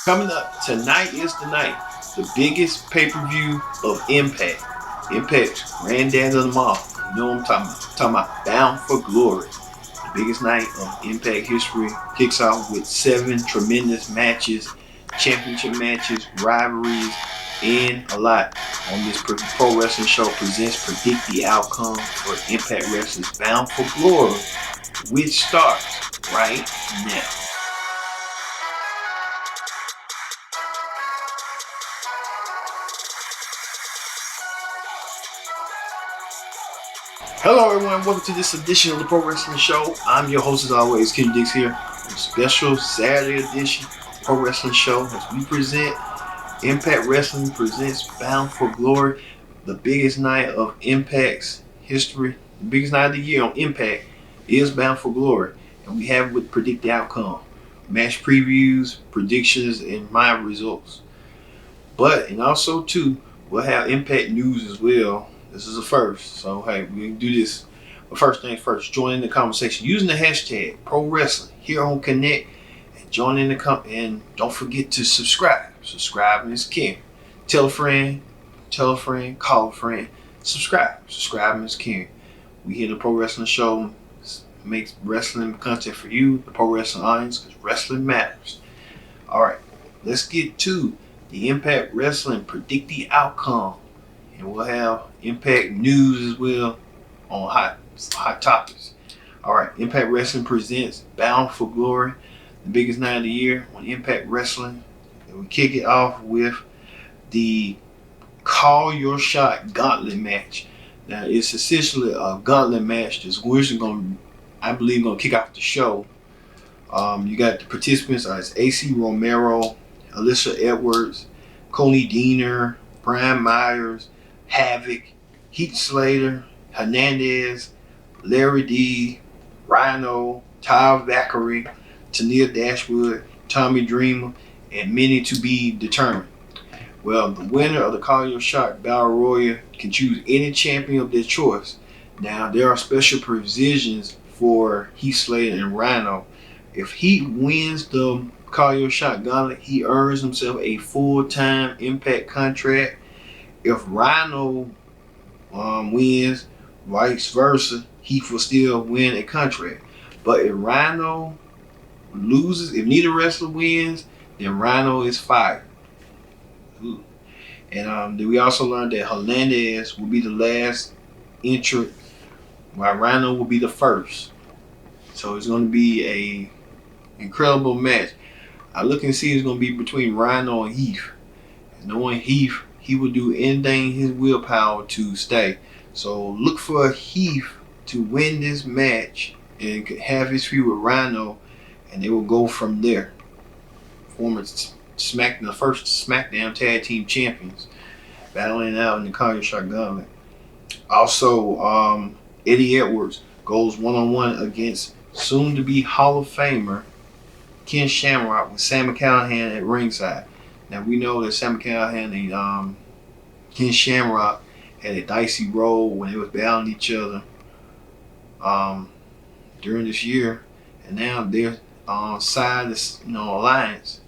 Coming up tonight is the night, the biggest pay-per-view of Impact. Impact, granddad of them all. You know what I'm talking about? I'm talking about Bound for Glory. The biggest night of Impact history kicks off with 7 tremendous matches, championship matches, rivalries, and a lot. On this pro wrestling show presents Predict the Outcome for Impact Wrestling's Bound for Glory, which starts right now. Hello everyone, welcome to this edition of the Pro Wrestling Show. I'm your host as always, Ken Dix here. A special Saturday edition of the Pro Wrestling Show as we present Impact Wrestling presents Bound for Glory, the biggest night of Impact's history, the biggest night of the year on Impact is Bound for Glory. And we have with Predict the Outcome, match previews, predictions, and my results. And also too, we'll have Impact news as well. This is a first, so hey, we can do this. But first things first, join in the conversation using the hashtag Pro Wrestling here on Connect, and join in the and don't forget to subscribe. Subscribing is king. Tell a friend, call a friend. Subscribing is king. We here the Pro Wrestling Show makes wrestling content for you, the pro wrestling audience, because wrestling matters. All right, let's get to the Impact Wrestling Predict the Outcome. And we'll have Impact news as well on hot topics. Alright, Impact Wrestling presents Bound for Glory, the biggest night of the year on Impact Wrestling. And we kick it off with the Call Your Shot Gauntlet match. Now it's essentially a gauntlet match that's I believe gonna kick off the show. You got the participants as AC Romero, Alyssa Edwards, Coney Diener, Brian Myers, Havoc, Heath Slater, Hernandez, Larry D, Rhino, Ty Valkyrie, Tania Dashwood, Tommy Dreamer, and many to be determined. Well, the winner of the Call Your Shot Battle Royal can choose any champion of their choice. Now, there are special provisions for Heath Slater and Rhino. If he wins the Call Your Shot Gauntlet, he earns himself a full-time Impact contract. If Rhino wins, vice versa, he will still win a contract. But if Rhino loses, if neither wrestler wins, then Rhino is fired. Ooh. And then we also learned that Hernandez will be the last entrant, while Rhino will be the first. So it's going to be a incredible match. I look and see it's going to be between Rhino and Heath. And knowing Heath, he will do anything in his willpower to stay. So look for Heath to win this match and have his feud with Rhino, and they will go from there. Former the first SmackDown Tag Team Champions, battling out in the Call Your Shot Gauntlet. Also, Eddie Edwards goes one-on-one against soon-to-be Hall of Famer Ken Shamrock with Sam Callahan at ringside. Now we know that Sam Callahan and Ken Shamrock had a dicey road when they was battling each other during this year, and now they're on side of alliance.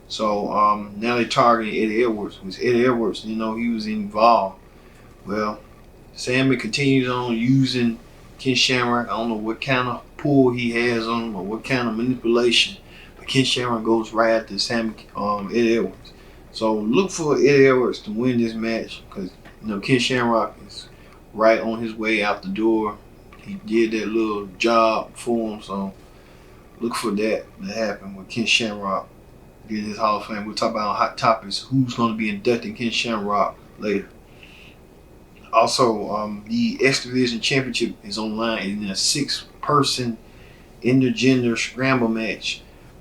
So now they're targeting Eddie Edwards. Because Eddie Edwards, he was involved. Well, Sam continues on using Ken Shamrock. I don't know what kind of pull he has on him or what kind of manipulation. Ken Shamrock goes right after Eddie Edwards. So look for Eddie Edwards to win this match, because Ken Shamrock is right on his way out the door. He did that little job for him, so look for that to happen with Ken Shamrock getting his Hall of Fame. We'll talk about hot topics, who's going to be inducting Ken Shamrock later. Also, the X Division Championship is online in a 6-person intergender scramble match,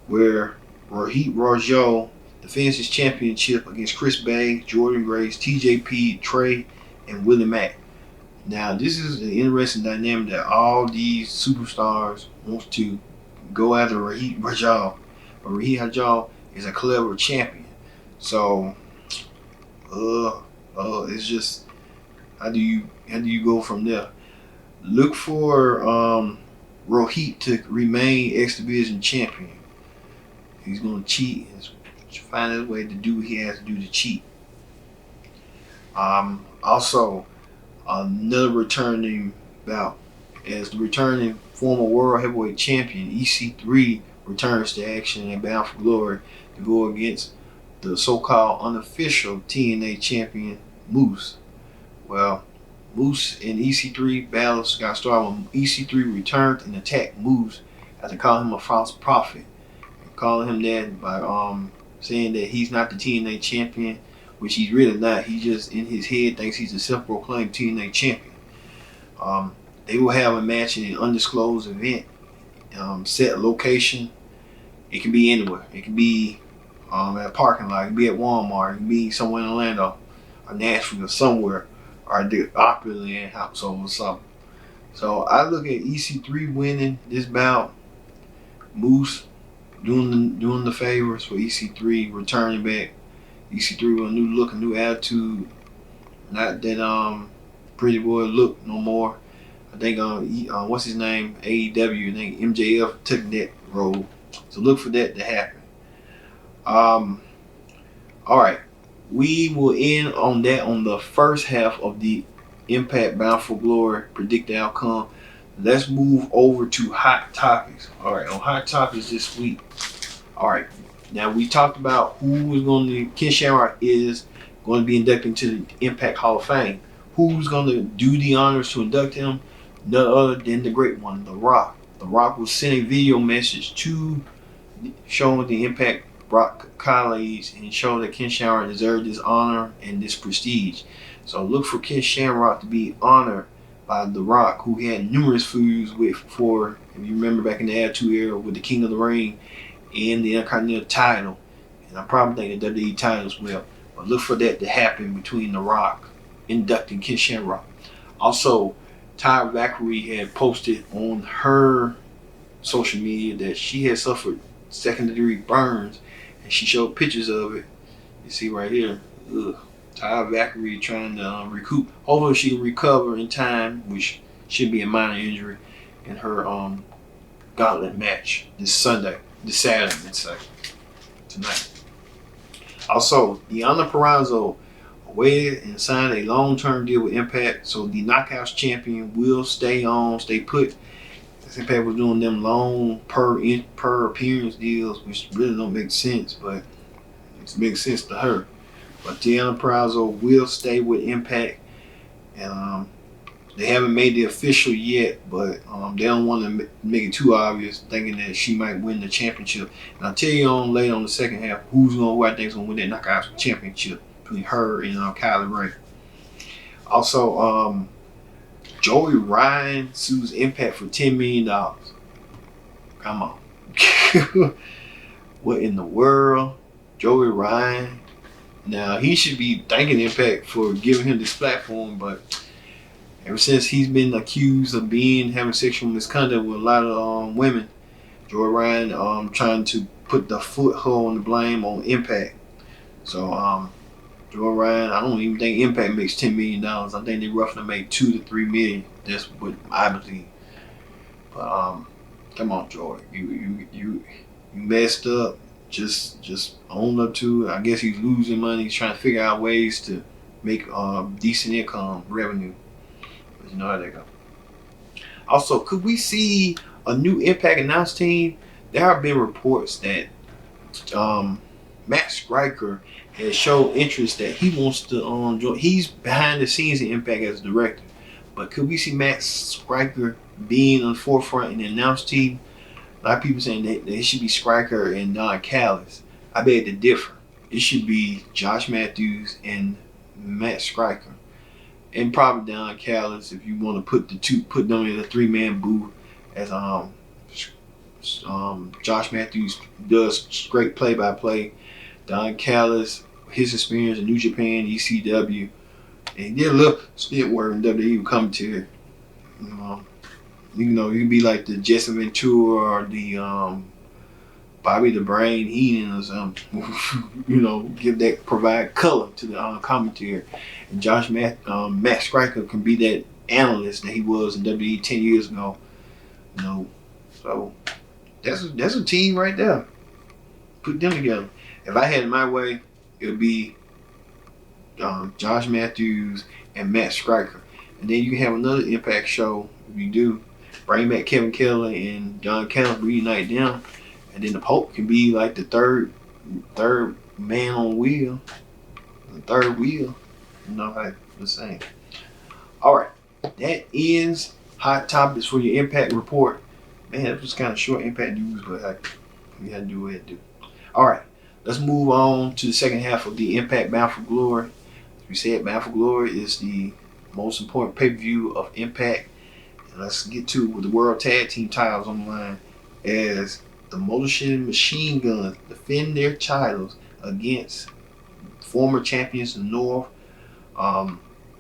where Rohit Raju defends his championship against Chris Bay, Jordan Grace, TJP, Trey, and Willie Mack. Now, this is an interesting dynamic that all these superstars want to go after Rohit Raju. But Rohit Raju is a clever champion. So, it's just, how do you go from there? Look for Rohit to remain X Division champion. He's going to cheat and find his way to do what he has to do to cheat. Also, another returning bout as the returning former World Heavyweight Champion EC3 returns to action and Bound for Glory to go against the so-called unofficial TNA champion Moose. Well, Moose and EC3 battles got started when EC3 returned and attacked Moose after calling him a false prophet, and calling him that by saying that he's not the TNA champion, which he's really not. He just in his head thinks he's a self-proclaimed TNA champion. They will have a match in an undisclosed event, set location. It can be anywhere. It can be at a parking lot. It can be at Walmart. It can be somewhere in Orlando or Nashville or somewhere, or the Opryland household or something. So I look at EC3 winning this bout. Moose doing the favors for EC3, returning back. EC3 with a new look, a new attitude. Not that pretty boy look no more. I think what's his name? AEW. I think MJF took that role. So look for that to happen. Alright. We will end on that on the first half of the Impact Bound for Glory predicted outcome. Let's move over to Hot Topics. Alright, on Hot Topics this week. Alright. Now we talked about who is going to Ken Shamrock is going to be inducted into the Impact Hall of Fame. Who's going to do the honors to induct him? None other than the great one, The Rock. The Rock will send a video message to showing the Impact Rock colleagues and show that Ken Shamrock deserved this honor and this prestige. So look for Ken Shamrock to be honored by The Rock, who he had numerous feuds with for, if you remember back in the Attitude Era, with the King of the Ring and the Intercontinental title. And I probably think the WWE title as well. But look for that to happen between The Rock inducting Ken Shamrock. Also, Ty Valkyrie had posted on her social media that she had suffered second-degree burns, and she showed pictures of it. You see right here. Ugh. Ty Valkyrie trying to recoup. Hopefully she can recover in time, which should be a minor injury, in her gauntlet match this Saturday, let's say, tonight. Also, Deonna Purrazzo waited and signed a long-term deal with Impact, so the Knockouts champion will stay put. Impact was doing them long per appearance deals, which really don't make sense, but it makes sense to her. But Deonna Purrazzo will stay with Impact, and they haven't made it official yet, but they don't want to make it too obvious, thinking that she might win the championship. And I'll tell you later on the second half who I think is going to win that Knockouts championship between her and Kylie Ray. Also, Joey Ryan sues Impact for $10 million. Come on. What in the world? Joey Ryan. Now, he should be thanking Impact for giving him this platform, but ever since he's been accused of having sexual misconduct with a lot of women, Joey Ryan trying to put the foothold and the blame on Impact. So, Joey Ryan, I don't even think Impact makes $10 million. I think they roughly make $2 to $3 million. That's what I believe. But come on, Joey, you messed up. Just own up to it. I guess he's losing money. He's trying to figure out ways to make decent income, revenue. But you know how that go. Also, could we see a new Impact announce team? There have been reports that Matt Striker has showed interest that he wants to join. He's behind the scenes in Impact as a director. But could we see Matt Striker being on the forefront in the announce team? A lot of people saying that it should be Striker and Don Callis. I beg to differ. It should be Josh Matthews and Matt Striker, and probably Don Callis if you want to put them in a three-man booth, as Josh Matthews does great play-by-play. Don Callis, his experience in New Japan, ECW, and he did a little stint work in WWE commentary. You can be like the Jesse Ventura or the Bobby the Brain Heenan or something. Provide color to the commentary. And Matt Striker can be that analyst that he was in WWE 10 years ago. So that's a team right there. Put them together. If I had it my way, it would be Josh Matthews and Matt Striker. And then you can have another Impact show if you do. Bring back Kevin Kelly and John Callis, reunite them. And then the Pope can be like the third man on wheel. The third wheel. You know how I'm saying. Alright. That ends Hot Topics for your Impact report. Man, that was kind of short Impact news, but we gotta do what it do. Alright. Let's move on to the second half of the Impact Bound for Glory. As we said, Bound for Glory is the most important pay-per-view of Impact. And let's get to with the World Tag Team titles on the line as the Motor City Machine Guns defend their titles against former champions in the North,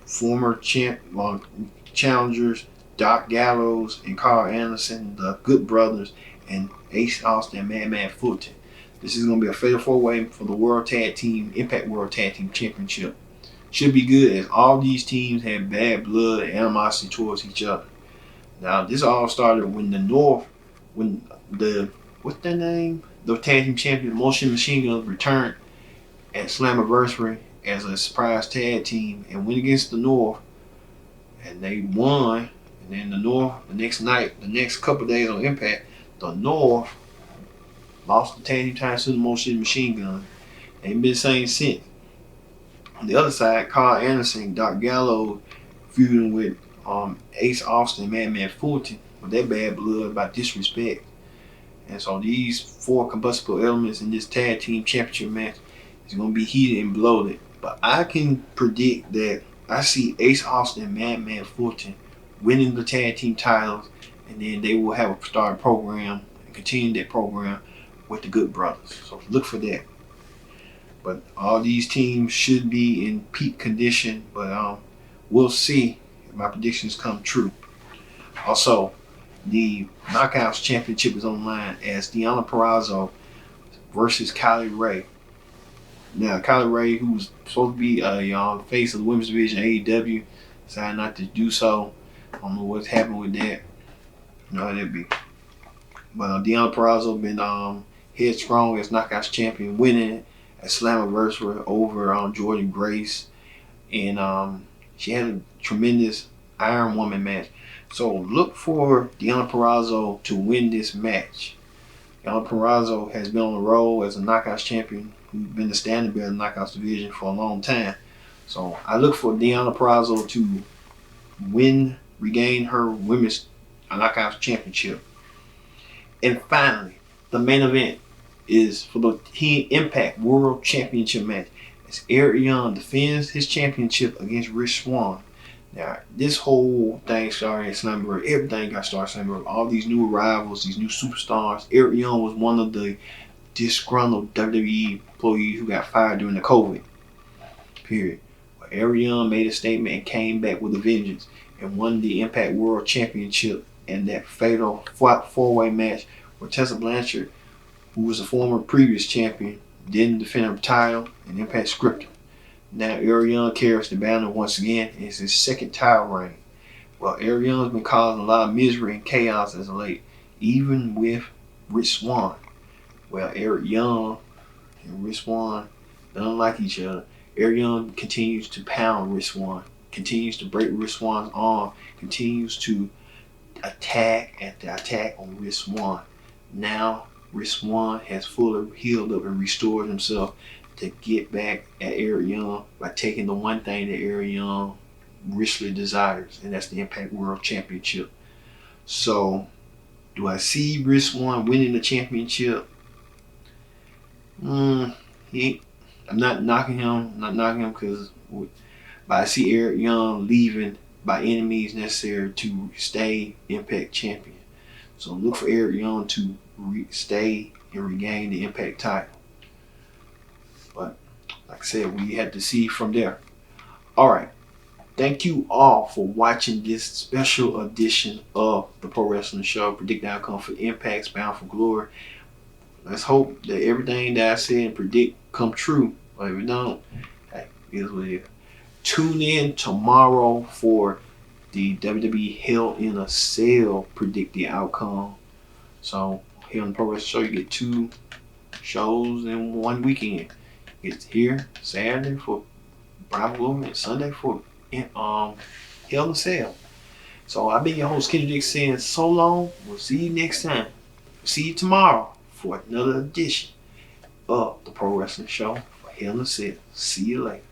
former challengers Doc Gallows and Carl Anderson, the Good Brothers, and Ace Austin and Madman Fulton. This is going to be a fatal four-way for the World Tag Team, Impact World Tag Team Championship. Should be good as all these teams have bad blood and animosity towards each other. Now, this all started when the North, when the, what's their name? The Tag Team Champion, Motion Machine Guns, returned at Slammiversary as a surprise tag team and went against the North. And they won. And then the North, the next night, the next couple of days on Impact, the North lost the tag team titles to the Motion Machine Gun. Ain't been the same since. On the other side, Carl Anderson and Doc Gallows feuding with Ace Austin and Madman Fulton with their bad blood about disrespect. And so these four combustible elements in this tag team championship match is going to be heated and bloated. But I can predict that I see Ace Austin and Madman Fulton winning the tag team titles, and then they will have a starting program and continue that program with the Good Brothers. So look for that. But all these teams should be in peak condition, but we'll see if my predictions come true. Also, the Knockouts Championship is on the line as Deonna Purrazzo versus Kylie Ray. Now, Kylie Ray, who's supposed to be a face of the women's division AEW, decided not to do so. I don't know what's happened with that. You know how that be. But Deonna Purrazzo been headstrong as Knockouts champion, winning at Slammiversary over Jordan Grace, and she had a tremendous Iron Woman match. So look for Deonna Purrazzo to win this match. Deonna Purrazzo has been on the road as a Knockouts champion, who's been the standing bearer of the Knockouts division for a long time. So I look for Deonna Purrazzo to regain her women's Knockouts championship. And finally, the main event is for the Team Impact World Championship match as Eric Young defends his championship against Rich Swann. Now, this whole thing started at Slammiversary. Everything got started at Slammiversary. All these new arrivals, these new superstars. Eric Young was one of the disgruntled WWE employees who got fired during the COVID period. But Eric Young made a statement and came back with a vengeance and won the Impact World Championship in that fatal four-way match where Tessa Blanchard, who was a former previous champion, didn't defend her title, and Impact scripted. Now Eric Young carries the banner once again, and it's his second title reign. Well, Eric Young's been causing a lot of misery and chaos as of late, even with Rich Swann. Well, Eric Young and Rich Swann don't like each other. Eric Young continues to pound Rich Swann, continues to break Rich Swann's arm, continues to attack after attack on Rich Swann. Now Rich Swann has fully healed up and restored himself to get back at Eric Young by taking the one thing that Eric Young richly desires, and that's the Impact World Championship. So, do I see Rich Swann winning the championship? I'm not knocking him. But I see Eric Young leaving by any means necessary to stay Impact champion. So look for Eric Young to stay and regain the Impact title. But like I said, we had to see from there. Alright. Thank you all for watching this special edition of the Pro Wrestling Show. Predict the outcome for Impact's Bound for Glory. Let's hope that everything that I said and predict come true. But if it don't, hey, it is what it is. Tune in tomorrow for the WWE Hell in a Cell Predict the Outcome. So here on the Pro Wrestling Show, you get two shows in one weekend. It's here Saturday for Bravo and Sunday for Hell in a Cell. So I've been your host, Kenny Dick, saying so long. We'll see you next time. See you tomorrow for another edition of the Pro Wrestling Show for Hell in a Cell. See you later.